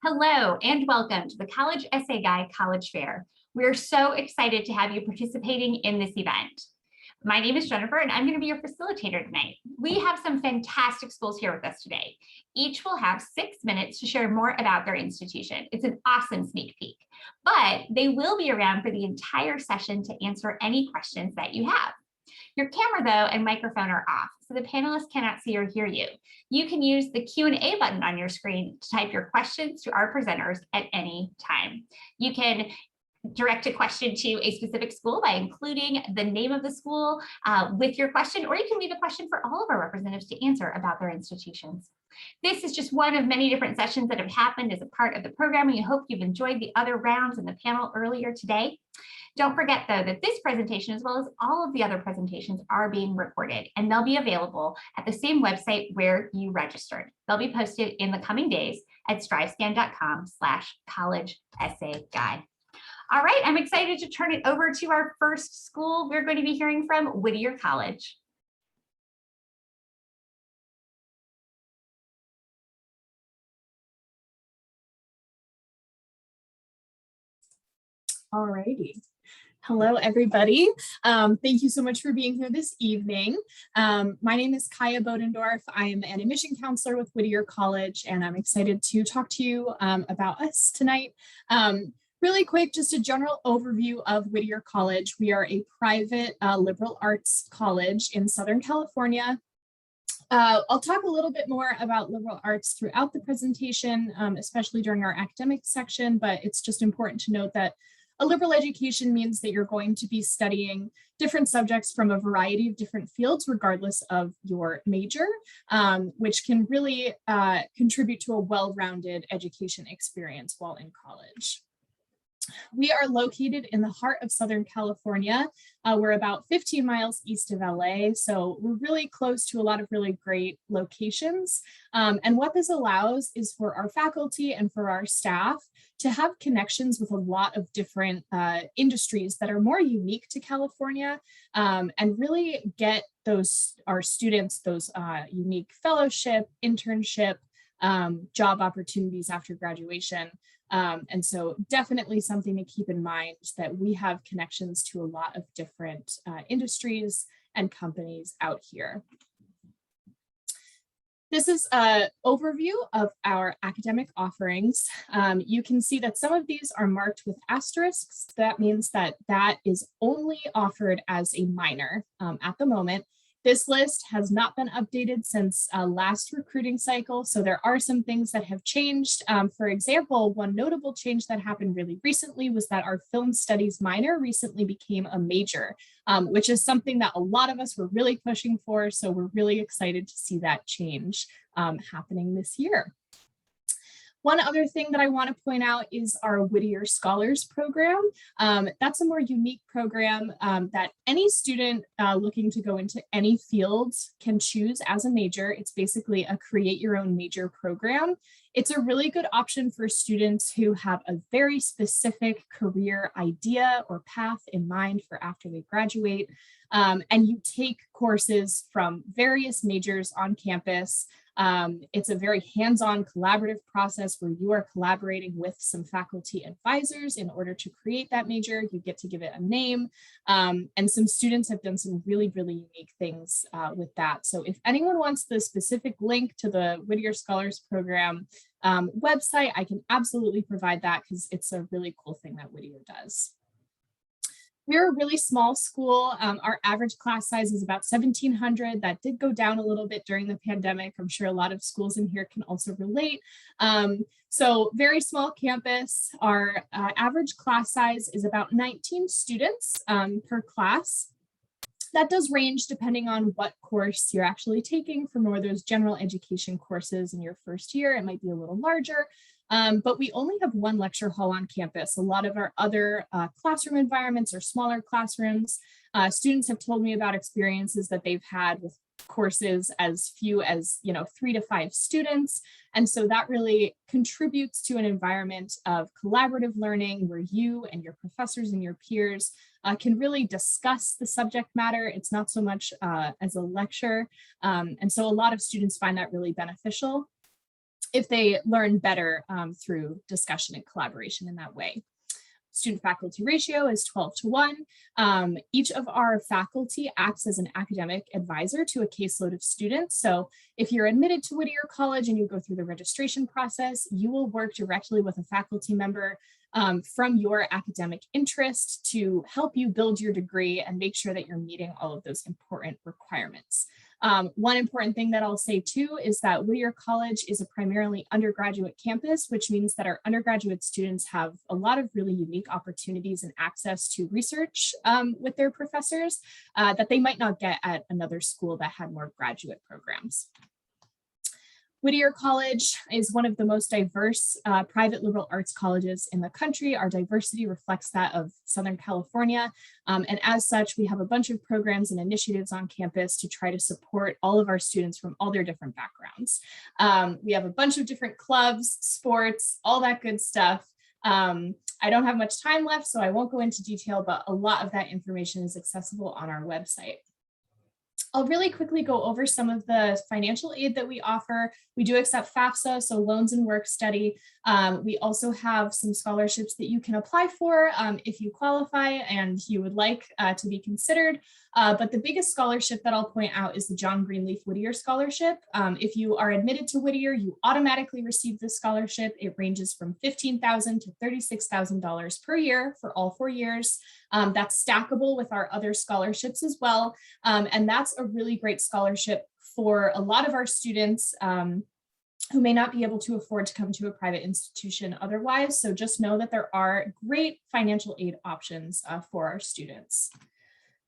Hello and welcome to the College Essay Guy College Fair. We're so excited to have you participating in this event. My name is Jennifer and I'm going to be your facilitator tonight. We have some fantastic schools here with us today. Each will have 6 minutes to share more about their institution. It's an awesome sneak peek, but they will be around for the entire session to answer any questions that you have. Your camera, though, and microphone are off, so the panelists cannot see or hear you. You can use the Q&A button on your screen to type your questions to our presenters at any time. You can direct a question to a specific school by including the name of the school with your question, or you can leave a question for all of our representatives to answer about their institutions. This is just one of many different sessions that have happened as a part of the program. We hope you've enjoyed the other rounds in the panel earlier today. Don't forget, though, that this presentation, as well as all of the other presentations, are being recorded, and they'll be available at the same website where you registered. They'll be posted in the coming days at strivescan.com/college-essay-guide. All right, I'm excited to turn it over to our first school. We're going to be hearing from Whittier College. All righty. Hello, everybody. Thank you so much for being here this evening. My name is Kaya Bodendorf. I am an admission counselor with Whittier College, and I'm excited to talk to you about us tonight. Really quick, just a general overview of Whittier College. We are a private liberal arts college in Southern California. I'll talk a little bit more about liberal arts throughout the presentation, especially during our academic section, but it's just important to note that a liberal education means that you're going to be studying different subjects from a variety of different fields, regardless of your major, which can really contribute to a well-rounded education experience while in college. We are located in the heart of Southern California. We're about 15 miles east of LA, so we're really close to a lot of really great locations. And what this allows is for our faculty and for our staff to have connections with a lot of different industries that are more unique to California, and really get our students those unique fellowship, internship, job opportunities after graduation. And so definitely something to keep in mind that we have connections to a lot of different industries and companies out here. This is an overview of our academic offerings. You can see that some of these are marked with asterisks. That means that that is only offered as a minor at the moment. This list has not been updated since last recruiting cycle, so there are some things that have changed. For example, one notable change that happened really recently was that our film studies minor recently became a major, which is something that a lot of us were really pushing for, so we're really excited to see that change happening this year. One other thing that I want to point out is our Whittier Scholars Program. That's a more unique program that any student looking to go into any fields can choose as a major. It's basically a create your own major program. It's a really good option for students who have a very specific career idea or path in mind for after they graduate. And you take courses from various majors on campus. It's a very hands-on collaborative process where you are collaborating with some faculty advisors in order to create that major. You get to give it a name, and some students have done some really, really unique things with that. So if anyone wants the specific link to the Whittier Scholars Program website, I can absolutely provide that because it's a really cool thing that Whittier does. We're a really small school. Our average class size is about 1,700. That did go down a little bit during the pandemic. I'm sure a lot of schools in here can also relate. So very small campus. Our average class size is about 19 students per class. That does range depending on what course you're actually taking. For more of those general education courses in your first year, it might be a little larger. But we only have one lecture hall on campus. A lot of our other classroom environments are smaller classrooms. Students have told me about experiences that they've had with courses as few as 3 to 5 students. And so that really contributes to an environment of collaborative learning where you and your professors and your peers can really discuss the subject matter. It's not so much as a lecture. And so a lot of students find that really beneficial. if they learn better through discussion and collaboration in that way. Student faculty ratio is 12:1. Each of our faculty acts as an academic advisor to a caseload of students. So if you're admitted to Whittier College and you go through the registration process, you will work directly with a faculty member from your academic interest to help you build your degree and make sure that you're meeting all of those important requirements. One important thing that I'll say too is that Whittier College is a primarily undergraduate campus, which means that our undergraduate students have a lot of really unique opportunities and access to research with their professors that they might not get at another school that had more graduate programs. Whittier College is one of the most diverse private liberal arts colleges in the country. Our diversity reflects that of Southern California. And as such, we have a bunch of programs and initiatives on campus to try to support all of our students from all their different backgrounds. We have a bunch of different clubs, sports, all that good stuff. I don't have much time left, so I won't go into detail, but a lot of that information is accessible on our website. I'll really quickly go over some of the financial aid that we offer. We do accept FAFSA, so loans and work study. We also have some scholarships that you can apply for if you qualify and you would like to be considered. But the biggest scholarship that I'll point out is the John Greenleaf Whittier Scholarship. If you are admitted to Whittier, you automatically receive this scholarship. It ranges from $15,000 to $36,000 per year for all 4 years. That's stackable with our other scholarships as well. And that's a really great scholarship for a lot of our students who may not be able to afford to come to a private institution otherwise. So just know that there are great financial aid options for our students.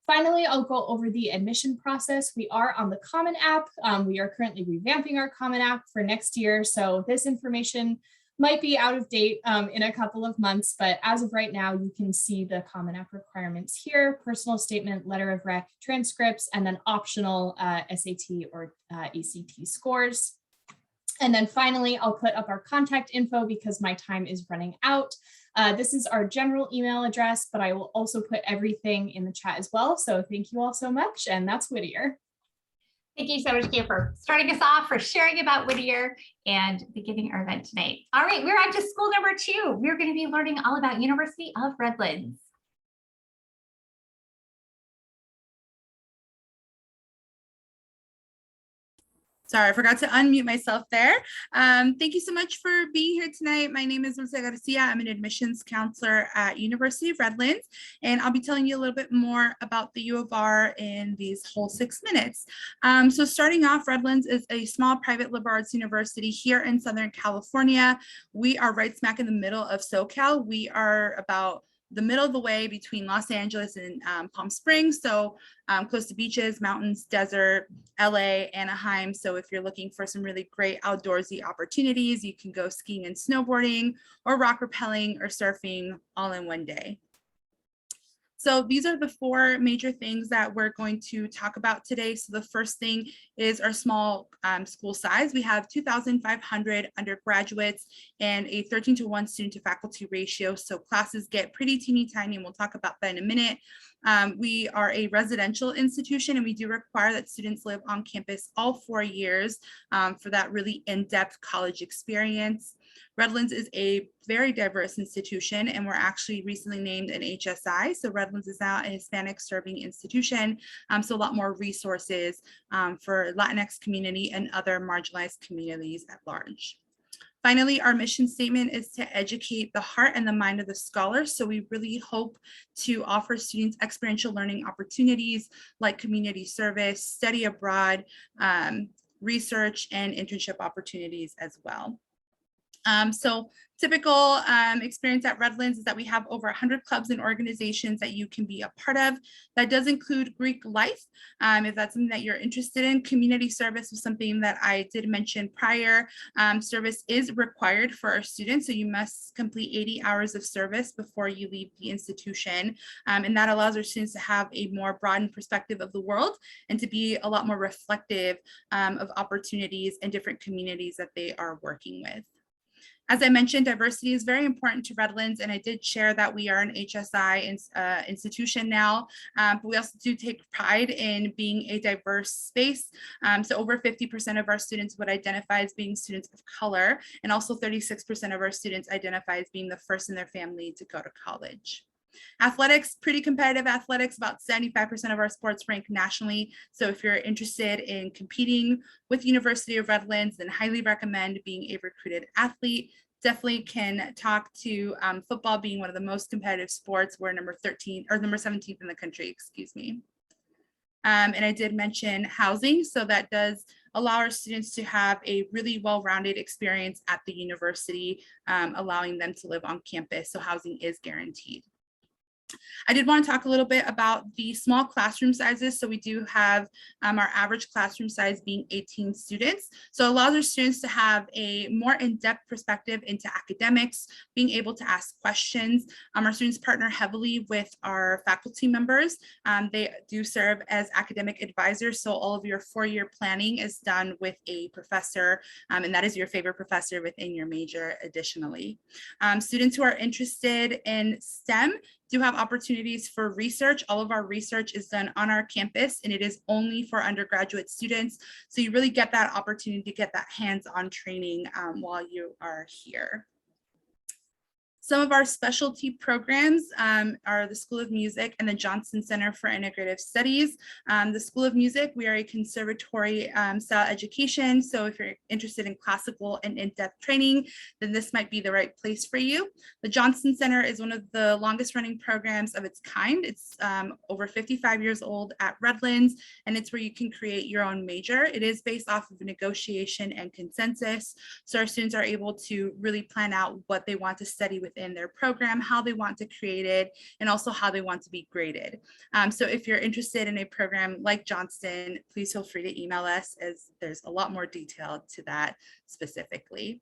Finally, I'll go over the admission process. We are on the Common App. We are currently revamping our Common App for next year. So this information might be out of date in a couple of months, but as of right now, you can see the Common App requirements here: personal statement, letter of rec, transcripts, and then optional SAT or ACT scores. And then finally, I'll put up our contact info because my time is running out. This is our general email address, but I will also put everything in the chat as well. So thank you all so much. And that's Whittier. Thank you so much, Kia, for starting us off, for sharing about Whittier and beginning our event tonight. All right, we're on to school number 2. We're going to be learning all about University of Redlands. Sorry, I forgot to unmute myself there. Thank you so much for being here tonight. My name is Lucia Garcia. I'm an admissions counselor at University of Redlands, and I'll be telling you a little bit more about the U of R in these whole 6 minutes. So starting off, Redlands is a small private liberal arts university here in Southern California. We are right smack in the middle of SoCal. We are about the middle of the way between Los Angeles and Palm Springs. So close to beaches, mountains, desert, LA, Anaheim. So if you're looking for some really great outdoorsy opportunities, you can go skiing and snowboarding or rock rappelling or surfing all in one day. So these are the 4 major things that we're going to talk about today. So the first thing is our small school size. We have 2,500 undergraduates and a 13:1 student to faculty ratio. So classes get pretty teeny tiny, and we'll talk about that in a minute. We are a residential institution, and we do require that students live on campus all 4 years for that really in-depth college experience. Redlands is a very diverse institution, and we're actually recently named an HSI. So Redlands is now a Hispanic serving institution. So a lot more resources for Latinx community and other marginalized communities at large. Finally, our mission statement is to educate the heart and the mind of the scholar. So we really hope to offer students experiential learning opportunities like community service, study abroad, research, and internship opportunities as well. So typical experience at Redlands is that we have over 100 clubs and organizations that you can be a part of. That does include Greek life, if that's something that you're interested in. Community service was something that I did mention prior. Service is required for our students, so you must complete 80 hours of service before you leave the institution. And that allows our students to have a more broadened perspective of the world and to be a lot more reflective of opportunities and different communities that they are working with. As I mentioned, diversity is very important to Redlands, and I did share that we are an HSI institution now, but we also do take pride in being a diverse space. So over 50% of our students would identify as being students of color, and also 36% of our students identify as being the first in their family to go to college. Athletics, pretty competitive athletics, about 75% of our sports rank nationally. So if you're interested in competing with University of Redlands, then highly recommend being a recruited athlete. Definitely can talk to football being one of the most competitive sports. We're number 13 or number 17th in the country, excuse me. And I did mention housing. So that does allow our students to have a really well-rounded experience at the university, allowing them to live on campus. So housing is guaranteed. I did want to talk a little bit about the small classroom sizes. So we do have our average classroom size being 18 students. So it allows our students to have a more in-depth perspective into academics, being able to ask questions. Our students partner heavily with our faculty members. They do serve as academic advisors. So all of your four-year planning is done with a professor, and that is your favorite professor within your major additionally. Students who are interested in STEM do have opportunities for research. All of our research is done on our campus, and it is only for undergraduate students. So you really get that opportunity to get that hands-on training while you are here. Some of our specialty programs are the School of Music and the Johnson Center for Integrative Studies. The School of Music, we are a conservatory style education. So if you're interested in classical and in-depth training, then this might be the right place for you. The Johnson Center is one of the longest running programs of its kind. It's over 55 years old at Redlands, and it's where you can create your own major. It is based off of negotiation and consensus. So our students are able to really plan out what they want to study within their program, how they want to create it, and also how they want to be graded. So if you're interested in a program like Johnston, please feel free to email us, as there's a lot more detail to that specifically.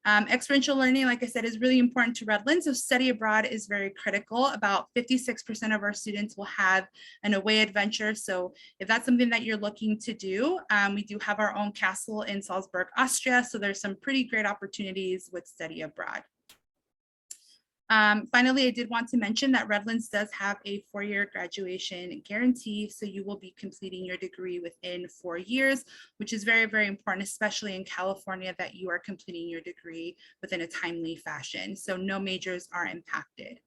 Experiential learning, like I said, is really important to Redlands. So study abroad is very critical. About 56% of our students will have an away adventure. So if that's something that you're looking to do, we do have our own castle in Salzburg, Austria. So there's some pretty great opportunities with study abroad. Finally, I did want to mention that Redlands does have a four-year graduation guarantee. So you will be completing your degree within 4 years, which is very, very important, especially in California, that you are completing your degree within a timely fashion. So no majors are impacted.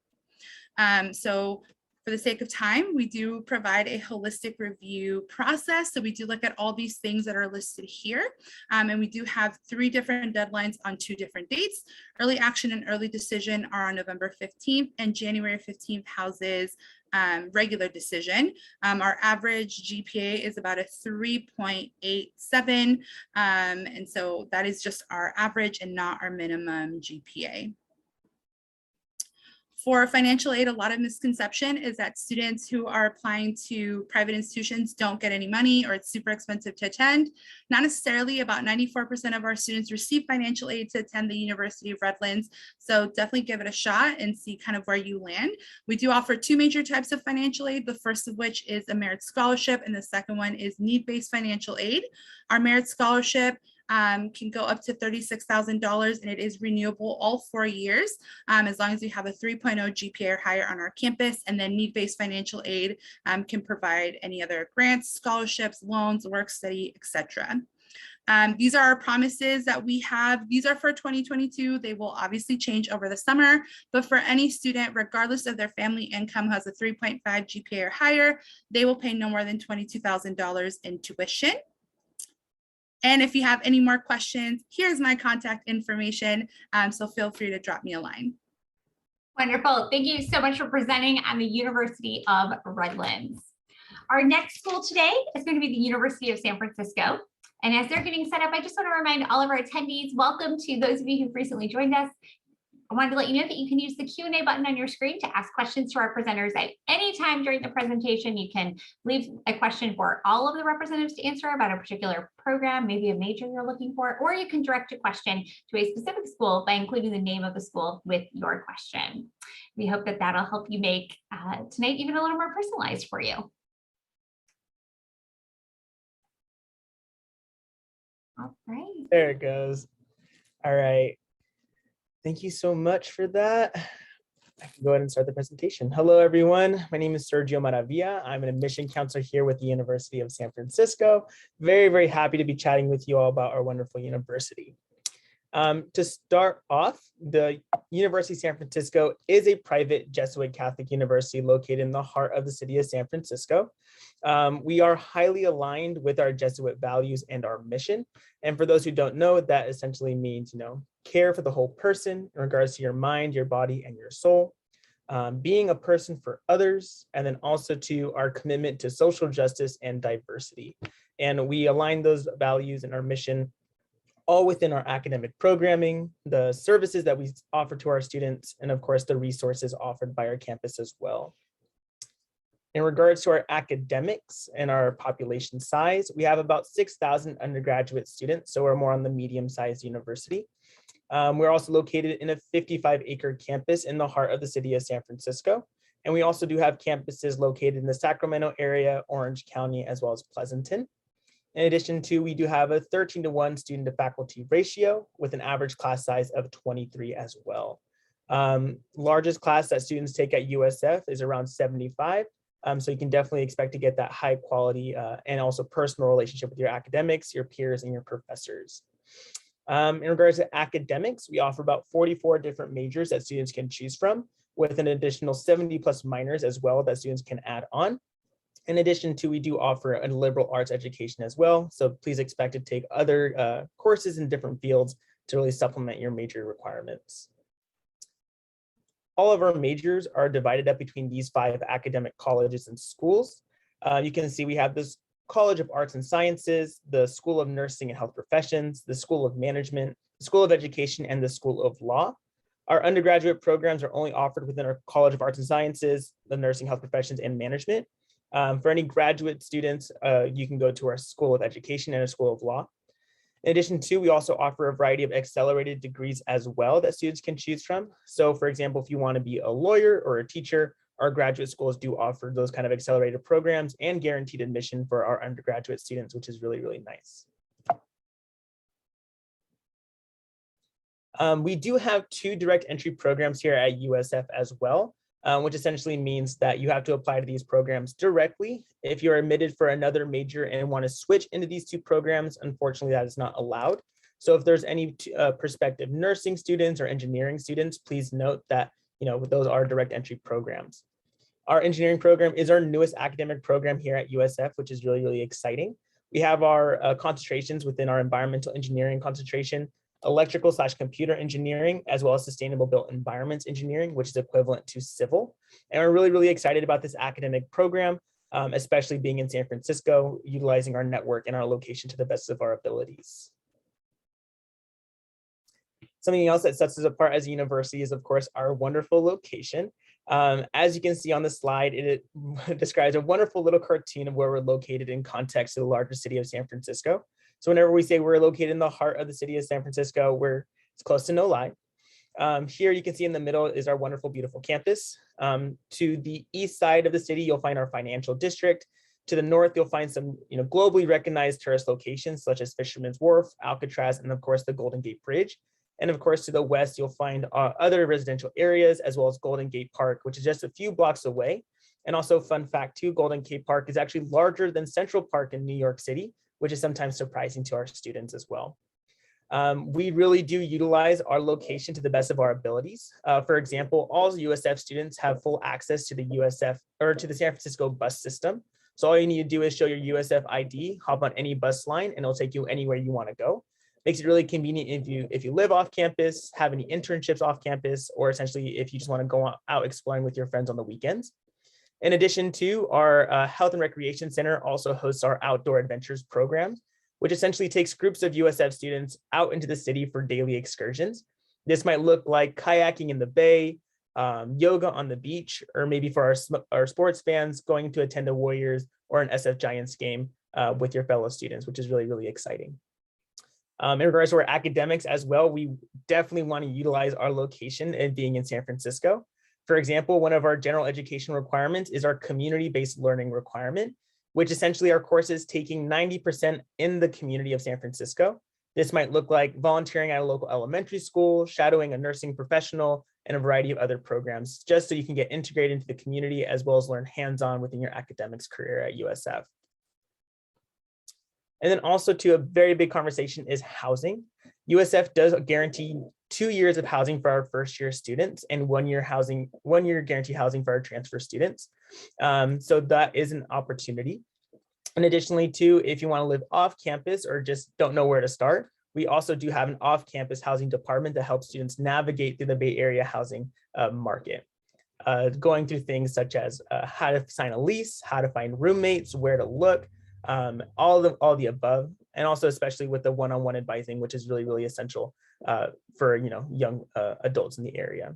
So for the sake of time, we do provide a holistic review process. So we do look at all these things that are listed here. And we do have 3 different deadlines on 2 different dates. Early action and early decision are on November 15th, and January 15th houses regular decision. Our average GPA is about a 3.87. And so that is just our average and not our minimum GPA. For financial aid, a lot of misconception is that students who are applying to private institutions don't get any money, or it's super expensive to attend. Not necessarily. About 94% of our students receive financial aid to attend the University of Redlands. So definitely give it a shot and see kind of where you land. We do offer 2 major types of financial aid, the first of which is a merit scholarship, and the second one is need-based financial aid. Our merit scholarship can go up to $36,000, and it is renewable all 4 years, as long as you have a 3.0 GPA or higher on our campus. And then need-based financial aid can provide any other grants, scholarships, loans, work study, etc. These are our promises that we have. These are for 2022. They will obviously change over the summer, but for any student, regardless of their family income, who has a 3.5 GPA or higher, they will pay no more than $22,000 in tuition. And if you have any more questions, here's my contact information. So feel free to drop me a line. Wonderful. Thank you so much for presenting on the University of Redlands. Our next school today is going to be the University of San Francisco. And as they're getting set up, I just want to remind all of our attendees, welcome to those of you who've recently joined us. I wanted to let you know that you can use the Q&A button on your screen to ask questions to our presenters at any time during the presentation. You can leave a question for all of the representatives to answer about a particular program, maybe a major you're looking for, or you can direct a question to a specific school by including the name of the school with your question. We hope that that'll help you make tonight even a little more personalized for you. All right. There it goes. All right. Thank you so much for that. I can go ahead and start the presentation. Hello, everyone. My name is Sergio Maravilla. I'm an admission counselor here with the University of San Francisco. Very, very happy to be chatting with you all about our wonderful university. To start off, the University of San Francisco is a private Jesuit Catholic university located in the heart of the city of San Francisco. We are highly aligned with our Jesuit values and our mission. And for those who don't know, that essentially means, care for the whole person in regards to your mind, your body, and your soul. Being a person for others, and then also to our commitment to social justice and diversity. And we align those values and our mission all within our academic programming, the services that we offer to our students, and of course, the resources offered by our campus as well. In regards to our academics and our population size, we have about 6,000 undergraduate students, so we're more on the medium-sized university. We're also located in a 55-acre campus in the heart of the city of San Francisco. And we also do have campuses located in the Sacramento area, Orange County, as well as Pleasanton. In addition to, we do have a 13-to-1 student to faculty ratio with an average class size of 23 as well. Largest class that students take at USF is around 75. So you can definitely expect to get that high quality and also personal relationship with your academics, your peers, and your professors. In regards to academics, we offer about 44 different majors that students can choose from, with an additional 70 plus minors as well that students can add on. In addition to, we do offer a liberal arts education as well. So please expect to take other courses in different fields to really supplement your major requirements. All of our majors are divided up between these 5 academic colleges and schools. You can see we have this College of Arts and Sciences, the School of Nursing and Health Professions, the School of Management, the School of Education, and the School of Law. Our undergraduate programs are only offered within our College of Arts and Sciences, the Nursing, Health Professions, and Management. For any graduate students, you can go to our School of Education and a School of Law. In addition to, we also offer a variety of accelerated degrees as well that students can choose from. So for example, if you want to be a lawyer or a teacher, our graduate schools do offer those kind of accelerated programs and guaranteed admission for our undergraduate students, which is really, really nice. We do have 2 direct entry programs here at USF as well. Which essentially means that you have to apply to these programs directly. If you're admitted for another major and want to switch into these 2 programs, unfortunately, that is not allowed. So if there's any prospective nursing students or engineering students, please note that those are direct entry programs. Our engineering program is our newest academic program here at USF, which is really, really exciting. We have our concentrations within our environmental engineering concentration, electrical/computer engineering, as well as sustainable built environments engineering, which is equivalent to civil. And we're really, really excited about this academic program, especially being in San Francisco, utilizing our network and our location to the best of our abilities. Something else that sets us apart as a university is, of course, our wonderful location. As you can see on the slide, it describes a wonderful little cartoon of where we're located in context to the larger city of San Francisco. So whenever we say we're located in the heart of the city of San Francisco, it's close to no lie. Here you can see in the middle is our wonderful, beautiful campus. To the east side of the city, you'll find our financial district. To the north, you'll find some globally recognized tourist locations such as Fisherman's Wharf, Alcatraz, and of course the Golden Gate Bridge. And of course, to the west, you'll find other residential areas as well as Golden Gate Park, which is just a few blocks away. And also, fun fact too, Golden Gate Park is actually larger than Central Park in New York City, which is sometimes surprising to our students as well. We really do utilize our location to the best of our abilities. For example, all USF students have full access to the USF or to the San Francisco bus system. So all you need to do is show your USF ID, hop on any bus line, and it'll take you anywhere you want to go. Makes it really convenient if you live off campus, have any internships off campus, or essentially if you just want to go out exploring with your friends on the weekends. In addition to, our Health and Recreation Center also hosts our Outdoor Adventures program, which essentially takes groups of USF students out into the city for daily excursions. This might look like kayaking in the bay, yoga on the beach, or maybe for our sports fans, going to attend a Warriors or an SF Giants game with your fellow students, which is really, really exciting. In regards to our academics as well, we definitely want to utilize our location and being in San Francisco. For example, one of our general education requirements is our community-based learning requirement, which essentially are courses taking 90% in the community of San Francisco. This might look like volunteering at a local elementary school, shadowing a nursing professional, and a variety of other programs, just so you can get integrated into the community as well as learn hands-on within your academics career at USF. And then also too, a very big conversation is housing. USF does guarantee 2 years of housing for our first year students and 1 year guarantee housing for our transfer students. So that is an opportunity. And additionally too, if you want to live off campus or just don't know where to start, we also do have an off-campus housing department that helps students navigate through the Bay Area housing market. Going through things such as how to sign a lease, how to find roommates, where to look, all the above, and also especially with the one-on-one advising, which is really, really essential for young adults in the area.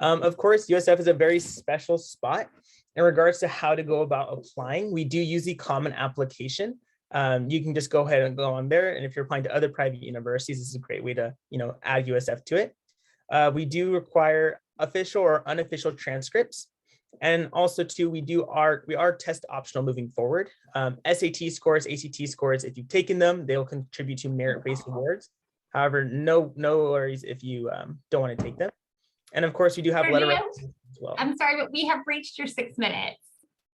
Of course, USF is a very special spot in regards to how to go about applying. We do use the common application. You can just go ahead and go on there, and if you're applying to other private universities, this is a great way to add USF to it. We do require official or unofficial transcripts. And also too, we are test optional moving forward. SAT scores, ACT scores, if you've taken them, they'll contribute to merit-based awards. However, no worries if you don't want to take them. And of course, we do have letter as well. I'm sorry, but we have reached your 6 minutes.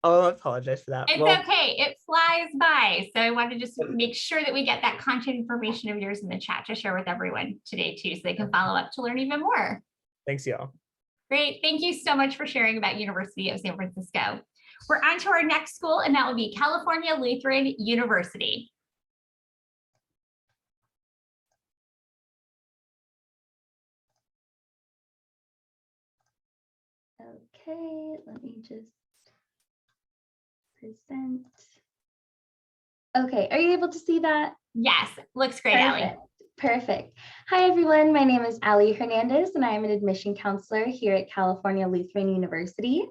Oh, I apologize for that. It's okay, it flies by. So I want to just make sure that we get that content information of yours in the chat to share with everyone today too, so they can follow up to learn even more. Thanks, y'all. Great. Thank you so much for sharing about University of San Francisco. We're on to our next school, and that will be California Lutheran University. Okay, let me just present. Okay, are you able to see that? Yes, looks great, Allie. Perfect. Hi, everyone. My name is Allie Hernandez, and I am an admission counselor here at California Lutheran University.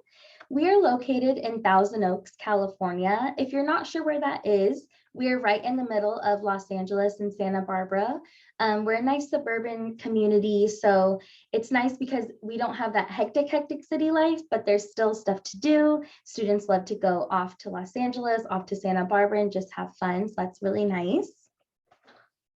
We are located in Thousand Oaks, California. If you're not sure where that is, we are right in the middle of Los Angeles and Santa Barbara. We're a nice suburban community, so it's nice because we don't have that hectic city life, but there's still stuff to do. Students love to go off to Los Angeles, off to Santa Barbara, and just have fun, so that's really nice.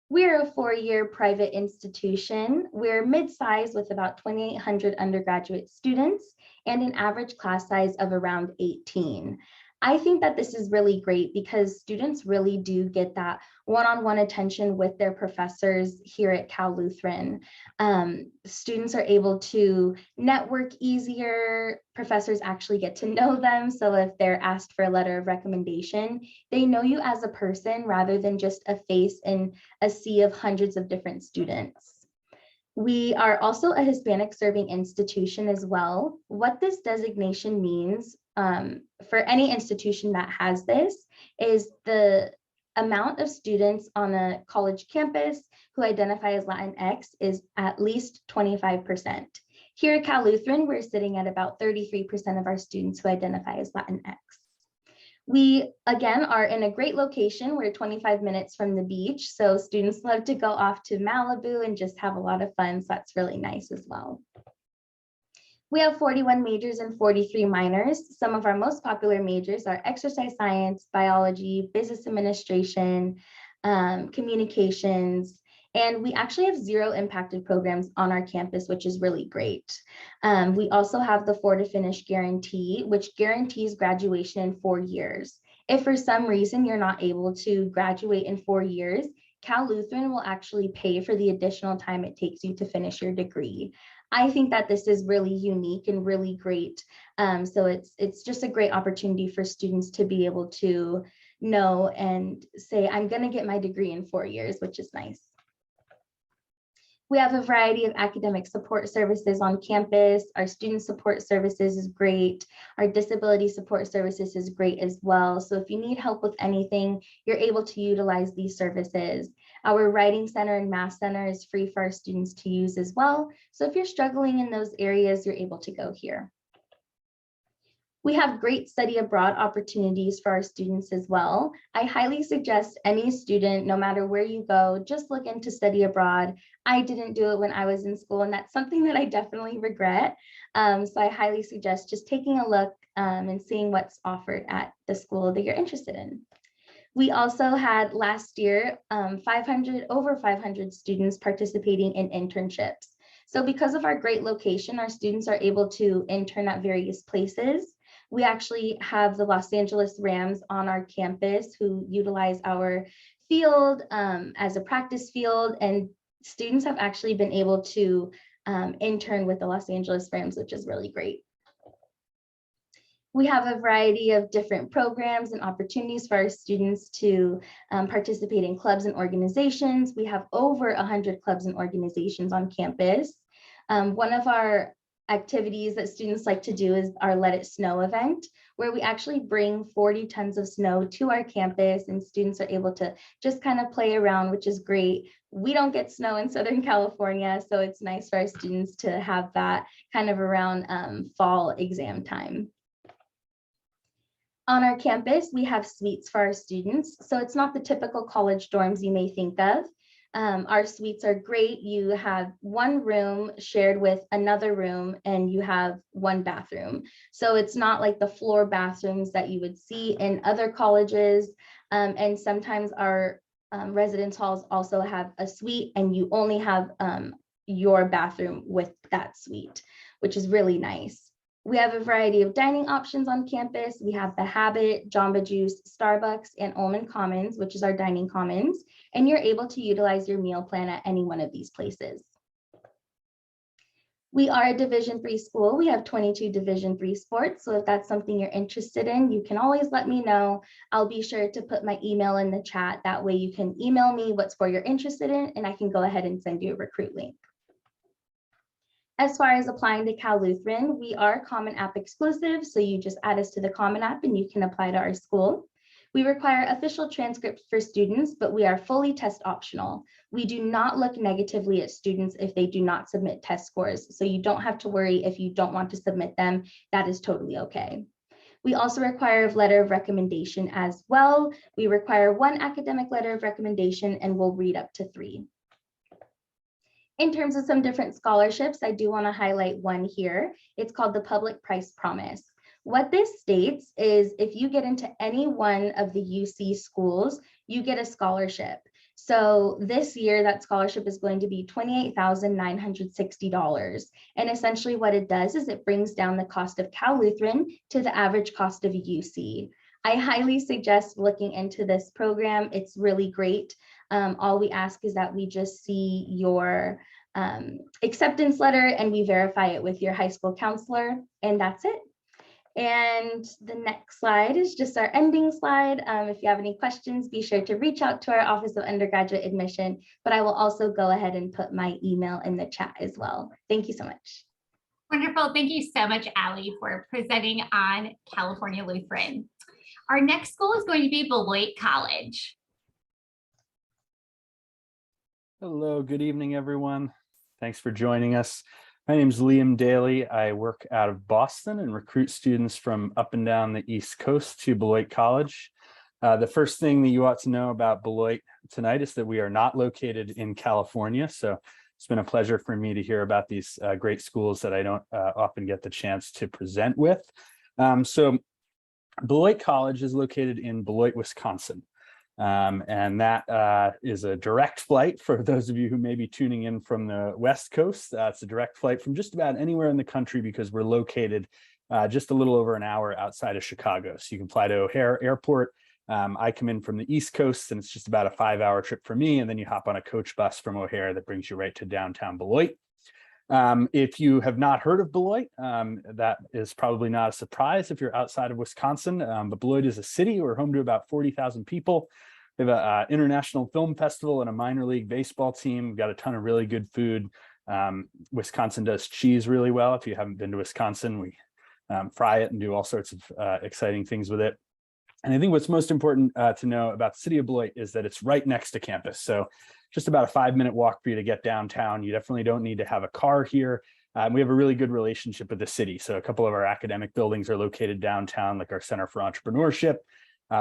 We're a 4-year private institution. We're mid-size with about 2,800 undergraduate students and an average class size of around 18. I think that this is really great because students really do get that one-on-one attention with their professors here at Cal Lutheran. Students are able to network easier. Professors actually get to know them. So if they're asked for a letter of recommendation, they know you as a person rather than just a face in a sea of hundreds of different students. We are also a Hispanic serving institution as well. What this designation means for any institution that has this is the amount of students on a college campus who identify as Latinx is at least 25%. Here at Cal Lutheran, we're sitting at about 33% of our students who identify as Latinx. We, again, are in a great location. We're 25 minutes from the beach, so students love to go off to Malibu and just have a lot of fun, so that's really nice as well. We have 41 majors and 43 minors. Some of our most popular majors are exercise science, biology, business administration, communications, and we actually have 0 impacted programs on our campus, which is really great. We also have the 4 to finish guarantee, which guarantees graduation in 4 years. If for some reason you're not able to graduate in 4 years, Cal Lutheran will actually pay for the additional time it takes you to finish your degree. I think that this is really unique and really great. So it's just a great opportunity for students to be able to know and say, I'm going to get my degree in 4 years, which is nice. We have a variety of academic support services on campus. Our student support services is great. Our disability support services is great as well. So if you need help with anything, you're able to utilize these services. Our writing center and math center is free for our students to use as well. So if you're struggling in those areas, you're able to go here. We have great study abroad opportunities for our students as well. I highly suggest any student, no matter where you go, just look into study abroad. I didn't do it when I was in school, and that's something that I definitely regret. So I highly suggest just taking a look and seeing what's offered at the school that you're interested in. We also had last year over 500 students participating in internships. So because of our great location, our students are able to intern at various places. We actually have the Los Angeles Rams on our campus who utilize our field as a practice field, and students have actually been able to intern with the Los Angeles Rams, which is really great. We have a variety of different programs and opportunities for our students to participate in clubs and organizations. We have over 100 clubs and organizations on campus. One of our activities that students like to do is our Let It Snow event, where we actually bring 40 tons of snow to our campus and students are able to just kind of play around, which is great. We don't get snow in Southern California, so it's nice for our students to have that kind of around fall exam time. On our campus, we have suites for our students. So it's not the typical college dorms you may think of. Our suites are great. You have one room shared with another room and you have one bathroom. So it's not like the floor bathrooms that you would see in other colleges. And sometimes our residence halls also have a suite and you only have your bathroom with that suite, which is really nice. We have a variety of dining options on campus. We have The Habit, Jamba Juice, Starbucks, and Ullman Commons, which is our dining commons, and you're able to utilize your meal plan at any one of these places. We are a Division III school. We have 22 Division III sports, so if that's something you're interested in, you can always let me know. I'll be sure to put my email in the chat. That way you can email me what sport you're interested in, and I can go ahead and send you a recruit link. As far as applying to Cal Lutheran, we are Common App exclusive, so you just add us to the Common App and you can apply to our school. We require official transcripts for students, but we are fully test optional. We do not look negatively at students if they do not submit test scores, so you don't have to worry if you don't want to submit them. That is totally okay. We also require a letter of recommendation as well. We require one academic letter of recommendation and we'll read up to 3. In terms of some different scholarships, I do want to highlight one here. It's called the Public Price Promise. What this states is if you get into any one of the UC schools, you get a scholarship. So this year, that scholarship is going to be $28,960. And essentially what it does is it brings down the cost of Cal Lutheran to the average cost of UC. I highly suggest looking into this program. It's really great. All we ask is that we just see your acceptance letter and we verify it with your high school counselor, and that's it. And the next slide is just our ending slide. If you have any questions, be sure to reach out to our Office of Undergraduate Admission, but I will also go ahead and put my email in the chat as well. Thank you so much. Wonderful. Thank you so much, Allie, for presenting on California Lutheran. Our next school is going to be Beloit College. Hello, good evening, everyone. Thanks for joining us. My name is Liam Daly. I work out of Boston and recruit students from up and down the East Coast to Beloit College. The first thing that you ought to know about Beloit tonight is that we are not located in California. So it's been a pleasure for me to hear about these great schools that I don't often get the chance to present with. So Beloit College is located in Beloit, Wisconsin. And that is a direct flight for those of you who may be tuning in from the West Coast. It's a direct flight from just about anywhere in the country because we're located just a little over an hour outside of Chicago. So you can fly to O'Hare Airport. I come in from the East Coast and it's just about a 5-hour trip for me. And then you hop on a coach bus from O'Hare that brings you right to downtown Beloit. If you have not heard of Beloit, that is probably not a surprise if you're outside of Wisconsin, but Beloit is a city. We're home to about 40,000 people. We have an international film festival and a minor league baseball team. We've got a ton of really good food. Wisconsin does cheese really well. If you haven't been to Wisconsin, we fry it and do all sorts of exciting things with it. And I think what's most important to know about the city of Beloit is that it's right next to campus. So just about a 5-minute walk for you to get downtown. You definitely don't need to have a car here. We have a really good relationship with the city. So a couple of our academic buildings are located downtown, like our Center for Entrepreneurship.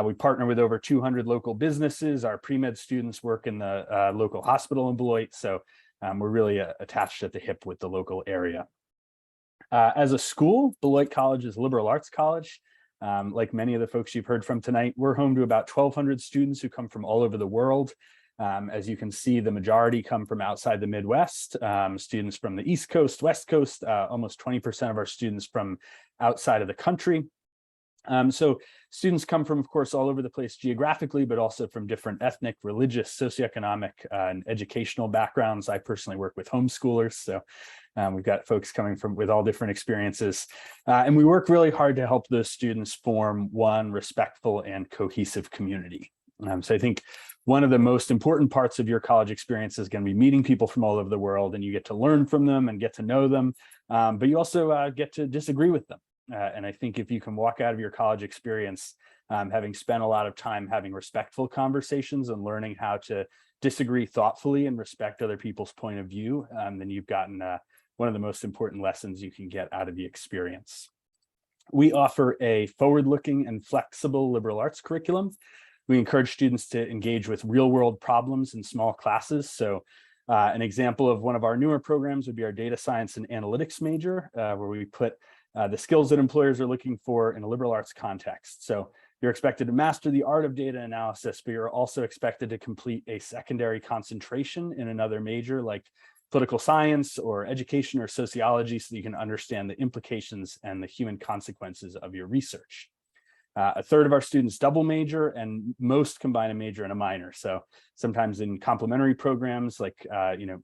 We partner with over 200 local businesses. Our pre-med students work in the local hospital in Beloit. So we're really attached at the hip with the local area. As a school, Beloit College is a liberal arts college. Like many of the folks you've heard from tonight, we're home to about 1,200 students who come from all over the world. As you can see, the majority come from outside the Midwest, students from the East Coast, West Coast, almost 20% of our students from outside of the country. So students come from, of course, all over the place geographically, but also from different ethnic, religious, socioeconomic, and educational backgrounds. I personally work with homeschoolers, so we've got folks coming from with all different experiences. And we work really hard to help those students form one respectful and cohesive community. So I think one of the most important parts of your college experience is going to be meeting people from all over the world, and you get to learn from them and get to know them, but you also get to disagree with them. And I think if you can walk out of your college experience having spent a lot of time having respectful conversations and learning how to disagree thoughtfully and respect other people's point of view, then you've gotten one of the most important lessons you can get out of the experience. We offer a forward-looking and flexible liberal arts curriculum. We encourage students to engage with real-world problems in small classes. So an example of one of our newer programs would be our data science and analytics major, where we put the skills that employers are looking for in a liberal arts context. So you're expected to master the art of data analysis, but you're also expected to complete a secondary concentration in another major like political science or education or sociology, so you can understand the implications and the human consequences of your research. A third of our students double major, and most combine a major and a minor. So sometimes in complementary programs like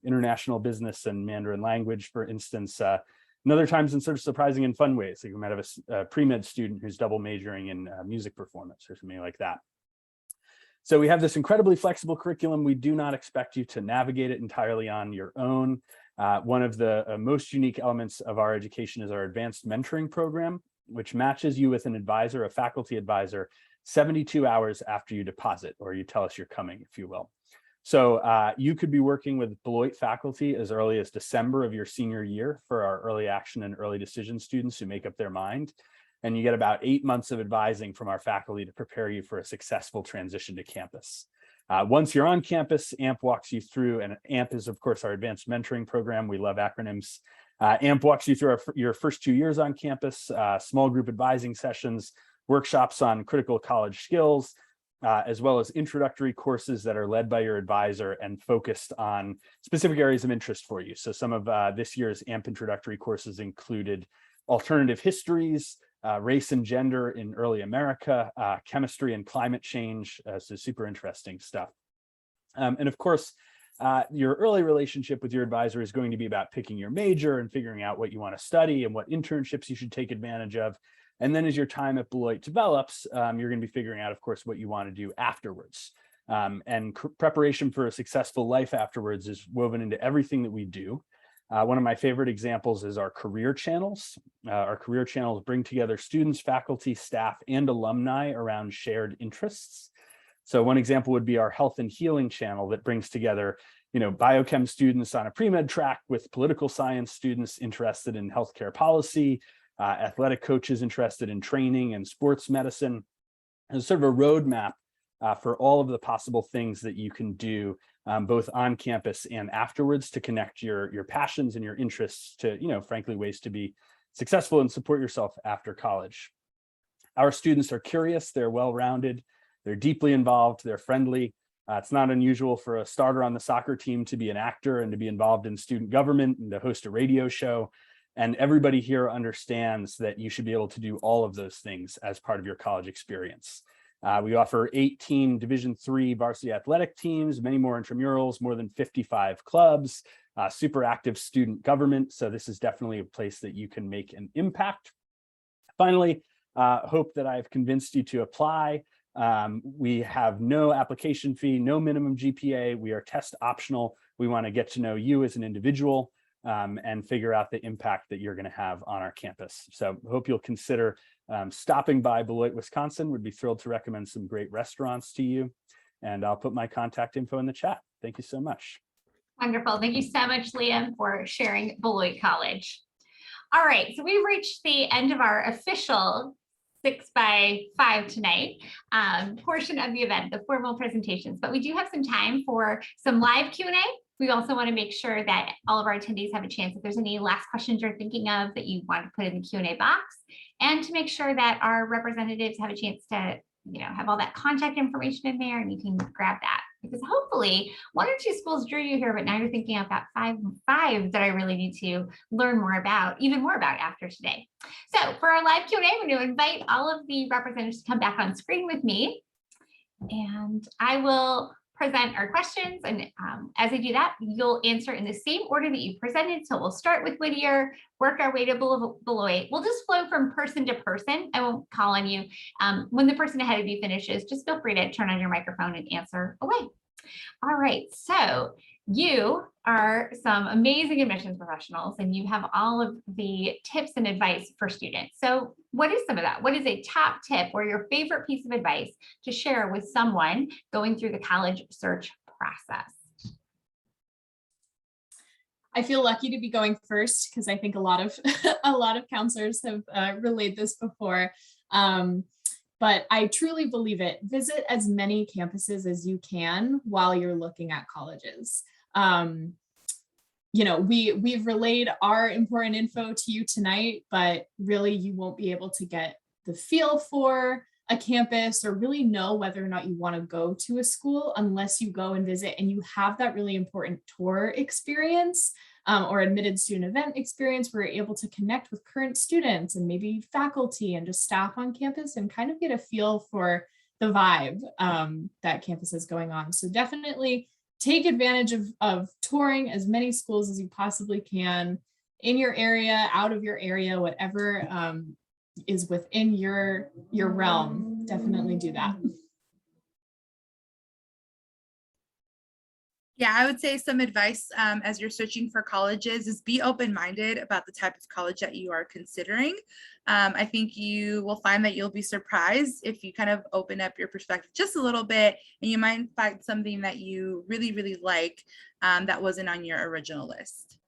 international business and Mandarin language, for instance, and other times in sort of surprising and fun ways. Like you might have a pre-med student who's double majoring in music performance or something like that. So we have this incredibly flexible curriculum. We do not expect you to navigate it entirely on your own. One of the most unique elements of our education is our advanced mentoring program, which matches you with an advisor, a faculty advisor, 72 hours after you deposit, or you tell us you're coming, if you will. So you could be working with Beloit faculty as early as December of your senior year for our early action and early decision students who make up their mind. And you get about 8 months of advising from our faculty to prepare you for a successful transition to campus. Once you're on campus, AMP walks you through, and AMP is, of course, our advanced mentoring program. We love acronyms. AMP walks you through your first 2 years on campus, small group advising sessions, workshops on critical college skills, as well as introductory courses that are led by your advisor and focused on specific areas of interest for you. So some of this year's AMP introductory courses included alternative histories, race and gender in early America, chemistry and climate change, so super interesting stuff. And of course, your early relationship with your advisor is going to be about picking your major and figuring out what you want to study and what internships you should take advantage of. And then as your time at Beloit develops, you're going to be figuring out, of course, what you want to do afterwards. And preparation for a successful life afterwards is woven into everything that we do. One of my favorite examples is our career channels. Our career channels bring together students, faculty, staff, and alumni around shared interests. So one example would be our health and healing channel that brings together, biochem students on a pre-med track with political science students interested in healthcare policy, athletic coaches interested in training and sports medicine. It's sort of a roadmap for all of the possible things that you can do both on campus and afterwards to connect your passions and your interests to, frankly, ways to be successful and support yourself after college. Our students are curious, they're well-rounded, they're deeply involved, they're friendly. It's not unusual for a starter on the soccer team to be an actor and to be involved in student government and to host a radio show. And everybody here understands that you should be able to do all of those things as part of your college experience. We offer 18 Division III varsity athletic teams, many more intramurals, more than 55 clubs, super active student government. So this is definitely a place that you can make an impact. Finally, hope that I've convinced you to apply. We have no application fee, no minimum GPA. We are test optional. We want to get to know you as an individual and figure out the impact that you're going to have on our campus. So hope you'll consider stopping by Beloit, Wisconsin. Would be thrilled to recommend some great restaurants to you. And I'll put my contact info in the chat. Thank you so much. Wonderful. Thank you so much, Liam, for sharing Beloit College. All right, so we've reached the end of our official 6x5 tonight portion of the event, the formal presentations, but we do have some time for some live Q&A. We also want to make sure that all of our attendees have a chance if there's any last questions you're thinking of that you want to put in the Q&A box, and to make sure that our representatives have a chance to have all that contact information in there and you can grab that, because hopefully 1 or 2 schools drew you here, but now you're thinking about five that I really need to learn even more about after today. So for our live Q&A, I'm going to invite all of the representatives to come back on screen with me, and I will present our questions. And as I do that, you'll answer in the same order that you presented. So we'll start with Whittier, work our way to Beloit. We'll just flow from person to person. I won't call on you. When the person ahead of you finishes, just feel free to turn on your microphone and answer away. All right, so you are some amazing admissions professionals and you have all of the tips and advice for students. So what is some of that? What is a top tip or your favorite piece of advice to share with someone going through the college search process? I feel lucky to be going first because I think a lot of counselors have relayed this before. But I truly believe it. Visit as many campuses as you can while you're looking at colleges. We've relayed our important info to you tonight, but really you won't be able to get the feel for a campus or really know whether or not you want to go to a school unless you go and visit and you have that really important tour experience. Or admitted student event experience where you're able to connect with current students and maybe faculty and just staff on campus and kind of get a feel for the vibe that campus is going on. So definitely take advantage of touring as many schools as you possibly can in your area, out of your area, whatever is within your realm. Definitely do that. Yeah, I would say some advice as you're searching for colleges is be open-minded about the type of college that you are considering. I think you will find that you'll be surprised if you kind of open up your perspective just a little bit, and you might find something that you really, really like that wasn't on your original list.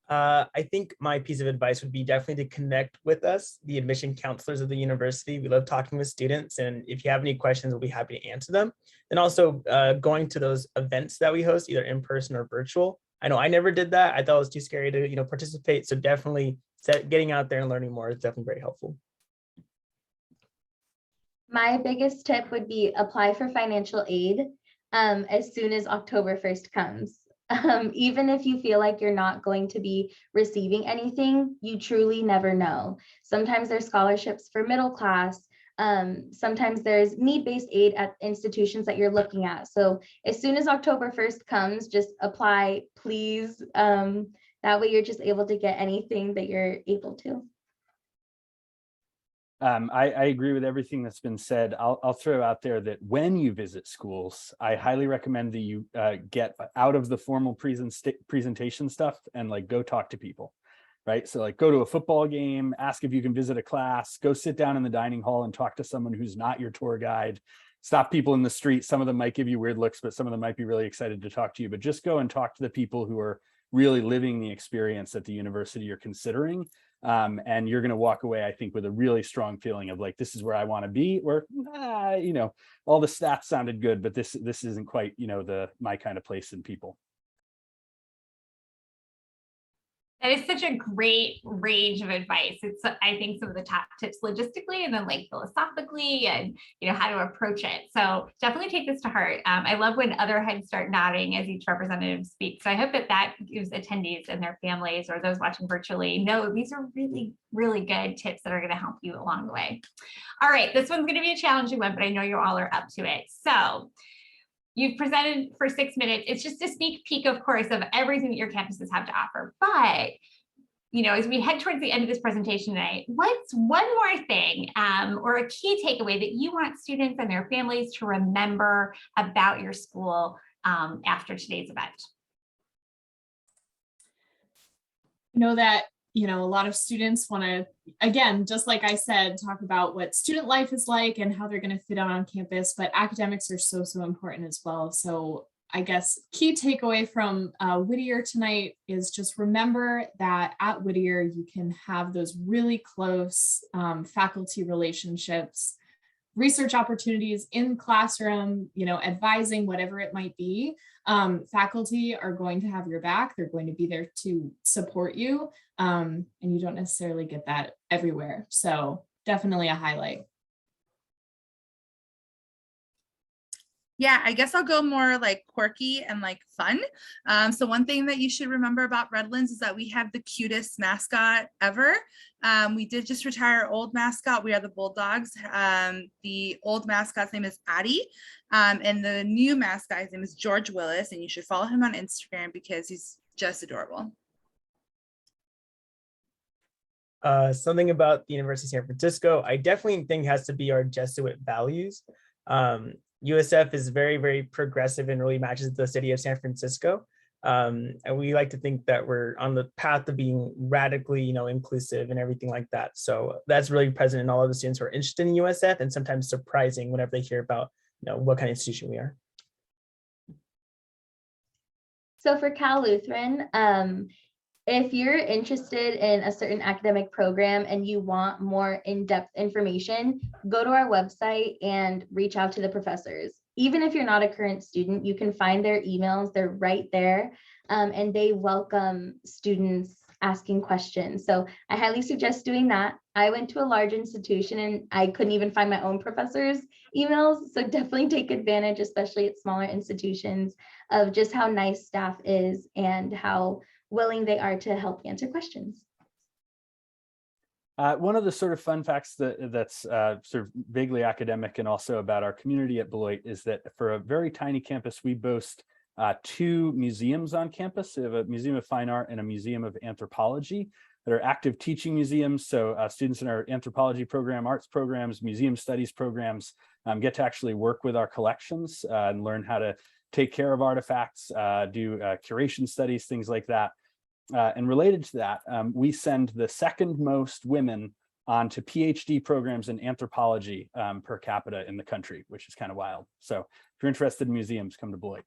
I think my piece of advice would be definitely to connect with us, the admission counselors of the university. We love talking with students, and if you have any questions, we'll be happy to answer them. And also going to those events that we host, either in person or virtual. I know I never did that. I thought it was too scary to participate. So definitely getting out there and learning more is definitely very helpful. My biggest tip would be apply for financial aid as soon as October 1st comes. Even if you feel like you're not going to be receiving anything, you truly never know. Sometimes there's scholarships for middle class. Sometimes there's need-based aid at institutions that you're looking at. So as soon as October 1st comes, just apply, please. That way you're just able to get anything that you're able to. I agree with everything that's been said. I'll throw out there that when you visit schools, I highly recommend that you get out of the formal presentation stuff and go talk to people, right? So go to a football game, ask if you can visit a class, go sit down in the dining hall and talk to someone who's not your tour guide. Stop people in the street. Some of them might give you weird looks, but some of them might be really excited to talk to you. But just go and talk to the people who are really living the experience at the university you're considering. And you're going to walk away, I think, with a really strong feeling of this is where I want to be, or, all the stats sounded good, but this isn't quite, my kind of place and people. That is such a great range of advice. It's, I think, some of the top tips logistically and then philosophically and, how to approach it. So definitely take this to heart. I love when other heads start nodding as each representative speaks. So I hope that gives attendees and their families or those watching virtually know these are really, really good tips that are going to help you along the way. All right, this one's going to be a challenging one, but I know you all are up to it. So you've presented for 6 minutes. It's just a sneak peek, of course, of everything that your campuses have to offer. But, as we head towards the end of this presentation tonight, what's one more thing or a key takeaway that you want students and their families to remember about your school after today's event? A lot of students want to, again, just like I said, talk about what student life is like and how they're going to fit out on campus, but academics are so important as well. So I guess key takeaway from Whittier tonight is just remember that at Whittier, you can have those really close faculty relationships research opportunities in classroom, advising, whatever it might be. Faculty are going to have your back. They're going to be there to support you. And you don't necessarily get that everywhere. So definitely a highlight. Yeah, I guess I'll go more like quirky and like fun. So one thing that you should remember about Redlands is that we have the cutest mascot ever. We did just retire our old mascot. We are the Bulldogs. The old mascot's name is Addie. And the new mascot's name is George Willis. And you should follow him on Instagram because he's just adorable. Something about the University of San Francisco, I definitely think has to be our Jesuit values. USF is very, very progressive and really matches the city of San Francisco. And we like to think that we're on the path of being radically, inclusive and everything like that. So that's really present in all of the students who are interested in USF, and sometimes surprising whenever they hear about, what kind of institution we are. So for Cal Lutheran, if you're interested in a certain academic program and you want more in-depth information, go to our website and reach out to the professors. Even if you're not a current student, you can find their emails. They're right there, and they welcome students asking questions. So I highly suggest doing that. I went to a large institution and I couldn't even find my own professor's emails. So definitely take advantage, especially at smaller institutions, of just how nice staff is and how willing they are to help answer questions. One of the sort of fun facts that's sort of vaguely academic and also about our community at Beloit is that for a very tiny campus, we boast 2 museums on campus. We have a Museum of Fine Art and a Museum of Anthropology that are active teaching museums. So students in our anthropology program, arts programs, museum studies programs get to actually work with our collections and learn how to take care of artifacts, do curation studies, things like that. And related to that, we send the second most women onto PhD programs in anthropology per capita in the country, which is kind of wild. So if you're interested in museums, come to Beloit.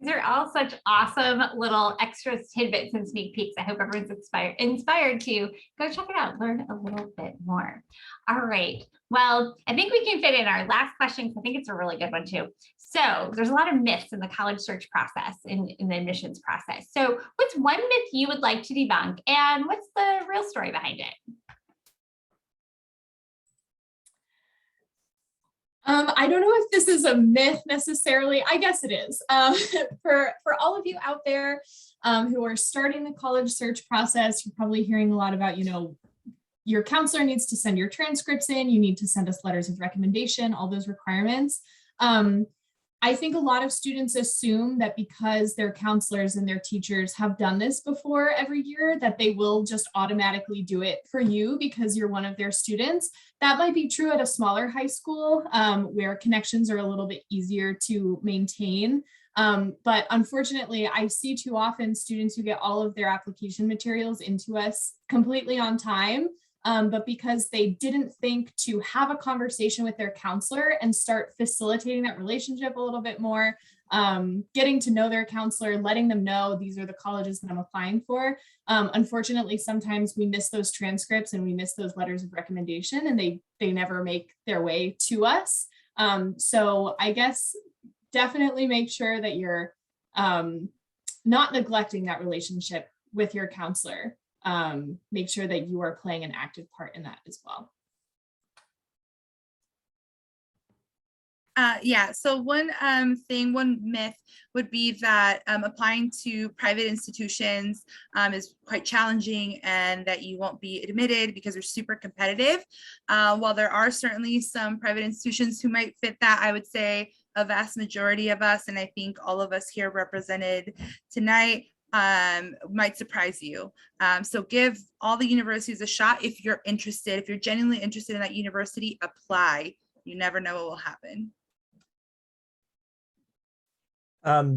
These are all such awesome little extra tidbits and sneak peeks. I hope everyone's inspired to go check it out, learn a little bit more. All right. Well, I think we can fit in our last question because I think it's a really good one too. So there's a lot of myths in the college search process, in the admissions process. So what's one myth you would like to debunk, and what's the real story behind it? I don't know if this is a myth necessarily. I guess it is. For all of you out there who are starting the college search process, you're probably hearing a lot about, your counselor needs to send your transcripts in, you need to send us letters of recommendation, all those requirements. I think a lot of students assume that because their counselors and their teachers have done this before every year, that they will just automatically do it for you because you're one of their students. That might be true at a smaller high school where connections are a little bit easier to maintain. But unfortunately, I see too often students who get all of their application materials into us completely on time. But because they didn't think to have a conversation with their counselor and start facilitating that relationship a little bit more, getting to know their counselor, letting them know these are the colleges that I'm applying for. Unfortunately, sometimes we miss those transcripts and we miss those letters of recommendation, and they never make their way to us. So I guess definitely make sure that you're not neglecting that relationship with your counselor. Make sure that you are playing an active part in that as well. Yeah, so one myth would be that applying to private institutions is quite challenging and that you won't be admitted because they're super competitive. While there are certainly some private institutions who might fit that, I would say a vast majority of us, and I think all of us here represented tonight, might surprise you. So give all the universities a shot. If you're interested, if you're genuinely interested in that university, apply. You never know what will happen.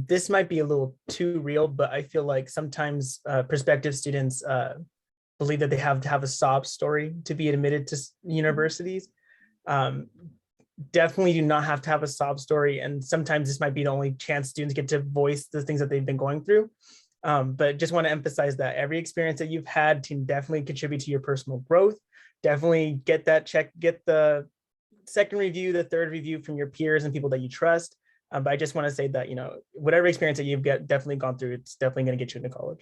This might be a little too real, but I feel like sometimes prospective students believe that they have to have a sob story to be admitted to universities. Definitely do not have to have a sob story. And sometimes this might be the only chance students get to voice the things that they've been going through. But just want to emphasize that every experience that you've had can definitely contribute to your personal growth. Definitely get that check, get the second review, the third review from your peers and people that you trust. But I just want to say that, whatever experience that you've definitely gone through, it's definitely going to get you into college.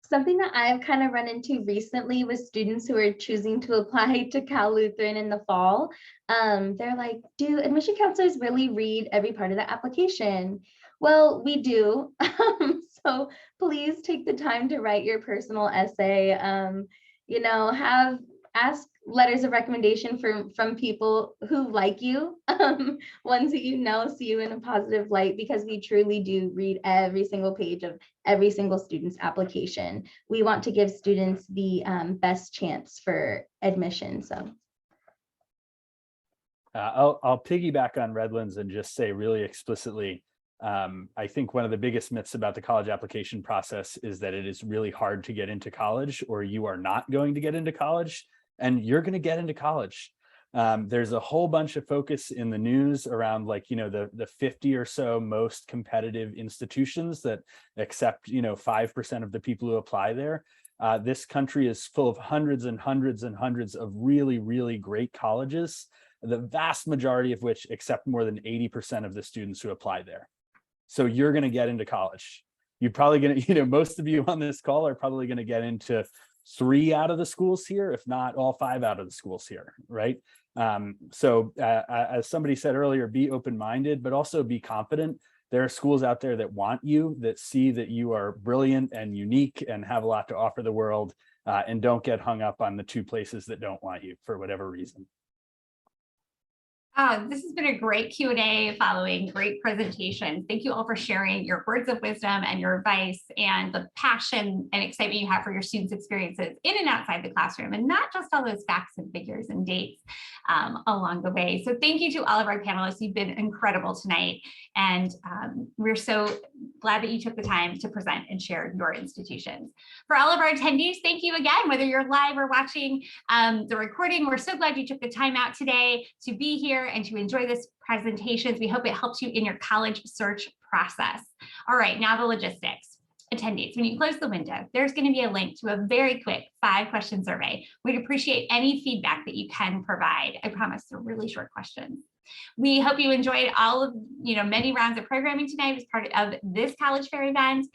Something that I've kind of run into recently with students who are choosing to apply to Cal Lutheran in the fall. They're like, do admission counselors really read every part of the application? Well, we do. So please take the time to write your personal essay. Ask letters of recommendation from people who like you, ones that see you in a positive light, because we truly do read every single page of every single student's application. We want to give students the best chance for admission. So I'll piggyback on Redlands and just say really explicitly, I think one of the biggest myths about the college application process is that it is really hard to get into college, or you are not going to get into college. And you're going to get into college. There's a whole bunch of focus in the news around the 50 or so most competitive institutions that accept 5% of the people who apply there. This country is full of hundreds and hundreds and hundreds of really, really great colleges, the vast majority of which accept more than 80% of the students who apply there. So you're going to get into college. You're probably going to, most of you on this call are probably going to get into 3 out of the schools here, if not all 5 out of the schools here, right? So as somebody said earlier, be open-minded, but also be confident. There are schools out there that want you, that see that you are brilliant and unique and have a lot to offer the world, and don't get hung up on the 2 places that don't want you for whatever reason. This has been a great Q&A following great presentations. Thank you all for sharing your words of wisdom and your advice and the passion and excitement you have for your students' experiences in and outside the classroom, and not just all those facts and figures and dates along the way. So thank you to all of our panelists. You've been incredible tonight. And we're so glad that you took the time to present and share your institutions. For all of our attendees, thank you again, whether you're live or watching the recording. We're so glad you took the time out today to be here and to enjoy this presentations. We hope it helps you in your college search process. All right, now the logistics. Attendees, when you close the window, there's going to be a link to a very quick 5-question survey. We'd appreciate any feedback that you can provide. I promise they're really short questions. We hope you enjoyed all of, many rounds of programming tonight as part of this college fair event.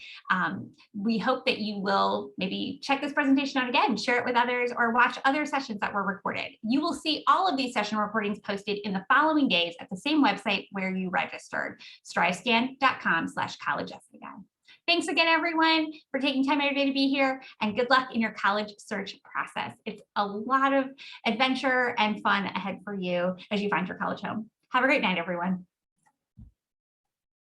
We hope that you will maybe check this presentation out again, share it with others, or watch other sessions that were recorded. You will see all of these session recordings posted in the following days at the same website where you registered, strivescan.com/college-essay-guide. Thanks again, everyone, for taking time out of your day to be here, and good luck in your college search process. It's a lot of adventure and fun ahead for you as you find your college home. Have a great night, everyone.